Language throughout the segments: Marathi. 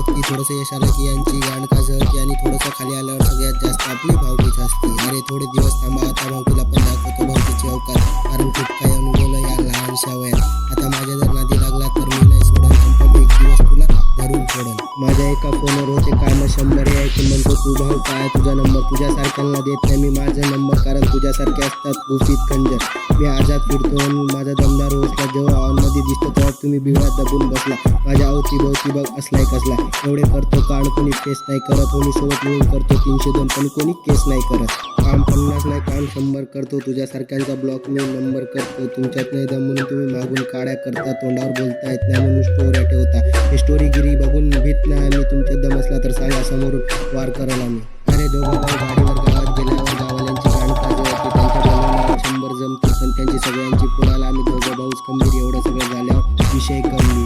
बघती थोडंसं यश आलं की यांची गांड खाजवती आणि थोडंसं खाली आल्यावर सगळ्यात जास्त आपली भावकीच असते. अरे थोडे दिवस थांबा, आता भावकीला पण दाखवतो भावकीची अवकात, कारण खूप काही अनुभवलं या लहानशा वयात. आता माझ्या जर नादी लागला तर मी नाही सोडन, कन्फर्म एक दिवस तुला धरून सोडन. माझ्या एका फोनवर होते काम 100 हे ऐकून म्हणतो तू भाऊ काय तुझा नंबर, तुझ्यासारख्यांना देत नाही मी माझा नंबर, कारण तुझ्यासारखे असतात गुपित खंजर. मी आजाद फिरतो आणि माझा दमदार ओसला, जेव्हा ऑनमध्ये दिसतो तेव्हा तुम्ही बिघात दबून बसला. माझ्या अवतीभोवती बघ असलाय कसला, एवढे करतो काढ कोणी केस नाही करत, होणी सोबत मिळून करतो 302 पण कोणी केस नाही करत. काम 50 नाही काम 100 करतो, तुझ्यासारख्यांचा ब्लॉक मी नंबर करतो. तुमच्यात नाही दम म्हणून तुम्ही मागून काड्या करता, तोंडावर बोलता येत नाही म्हणून स्टोऱ्या ठेवता. हे स्टोरीगिरी बघून भीत नाही मी, तुमच्यात दम असला तर सांगा समोरून वार करायला मी. अरे दोघं भाऊ गाडीवर गावात गेल्यावर गावाल्यांची गाण होती, त्यांच्या बोलण्यावर 100 जमतील पण त्यांची सगळ्यांची पुराला आम्ही दोघं भाऊच खंबीर, एवढं सगळं झाल्यावर विषय कमी.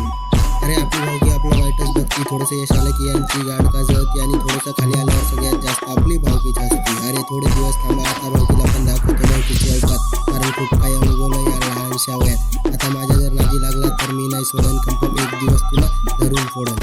अरे आपली भावकी आपलं वाईटच बघती, थोडंसं यश आलं की यांची गांड खाजवती आणि थोडंसं खाली आल्यावर सगळ्यात जास्त आपली भावकीच असते. अरे थोडे दिवस थांबा, आता भावकीला पण दाखवतो भावकीची अवकात, कारण खूप काही अनुभवलं या लहानशा वयात. आता माझ्या जर नादी लागला तर मी नाही सोडन, कन्फर्म एक दिवस तुला धरून फोडन.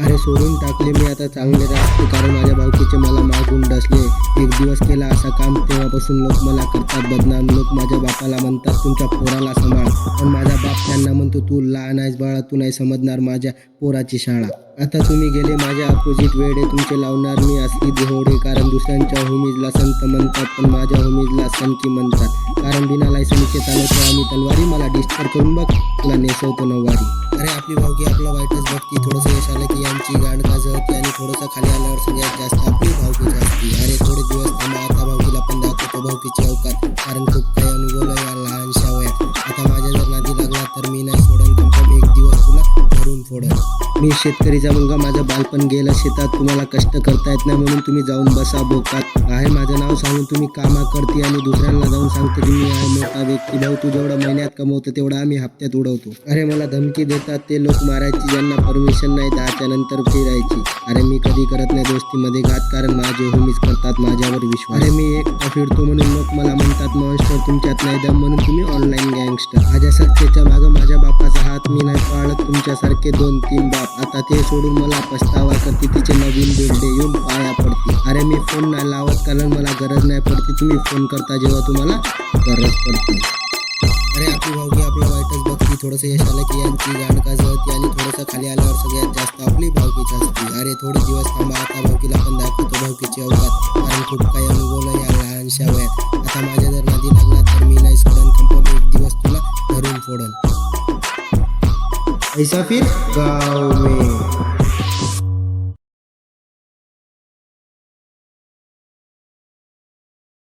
अरे सोडून टाकले मी आता चांगले राहते, कारण माझ्या भावकीचे मला मागून डसले. एक दिवस केला असा काम तेव्हापासून लोक मला करतात बदनाम. लोक माझ्या बापाला म्हणतात तुमच्या पोराला सांभाळ, पण माझा बाप त्यांना म्हणतो तू लहान आहेस बाळा, तू नाही समजणार माझ्या पोराची शाळा. आता तुम्ही गेले माझ्या अपोजिट वेडे, तुमचे लावणार मी असली दिहोडे, कारण दुसऱ्यांच्या होमीजला संत म्हणतात पण माझ्या होमीजला संकी म्हणतात. कारण बिना लायसनचे चालवतो आम्ही तलवारी, मला डिस्टर करून बघ तुला नेसवतो नऊवारी. अरे आपली भावकी आपलं वाईटच बघती, थोडंसं यश आलं की यांची गांड खाजवती आणि थोडंसं खाली आल्यावर सगळ्यात जास्त आपली भावकीच असते. अरे थोडे दिवस थांबा, आता भावकीला पण दाखवतो भावकीची अवकात, कारण खूप काही अनुभवलं या लहानशा वयात. आता माझ्या जर नादी लागला तर मी नाही सोडन, कन्फर्म एक दिवस तुला धरून फोडन. मी शेतकरीचा मुलगा, माझं बालपण गेलं शेतात, तुम्हाला कष्ट करता येत नाही म्हणून तुम्ही जाऊन बसा बोकात. आहे माझं नाव सांगून तुम्ही कामा करते आणि दुसऱ्यांना जाऊन सांगते की मी आहे मोठा व्यक्ती. भाऊ तू जेवढं महिन्यात कमवतो तेवढा आम्ही हप्त्यात उडवतो. अरे मला धमकी देतात ते लोक मारायची ज्यांना परमिशन नाही 10च्या नंतर फिरायची. अरे मी कधी करत नाही दोस्तीमध्ये घात, कारण माझे होमीच करतात माझ्यावर विश्वास. अरे मी एकटा फिरतो म्हणून लोक मला म्हणतात मॉन्स्टर, तुमच्यात नाही दम म्हणून तुम्ही ऑनलाईन गँगस्टर. माझ्या सत्तेच्या मागं माझ्या बापाचा हात मी नाही पाळत, तुमच्यासारखे 2-3 बाप. आता ते सोडून मला पस्तावा करते, तिचे नवीन बेडे येऊन पाया पडते. अरे मी फोन नाही लावत कारण मला गरज नाही पडते, तुम्ही फोन करता जेव्हा तुम्हाला गरज पडते. अरे आपली भावकी आपलं वाईटच बघती, थोडंसं यश आलं की यांची गांड खाजवती आणि थोडंसं खाली आल्यावर सगळ्यात जास्त आपली भावकीच असते. अरे थोडे दिवस थांबा, आता भावकीला पण दाखवतो भावकीची अवकात, कारण खूप काही अनुभवलं या लहानशा वयात. आता माझ्या जर नादी लागला तर मी नाही सोडन, कन्फर्म एक दिवस तुला धरून फोडन. ऐसा फिर गाव में.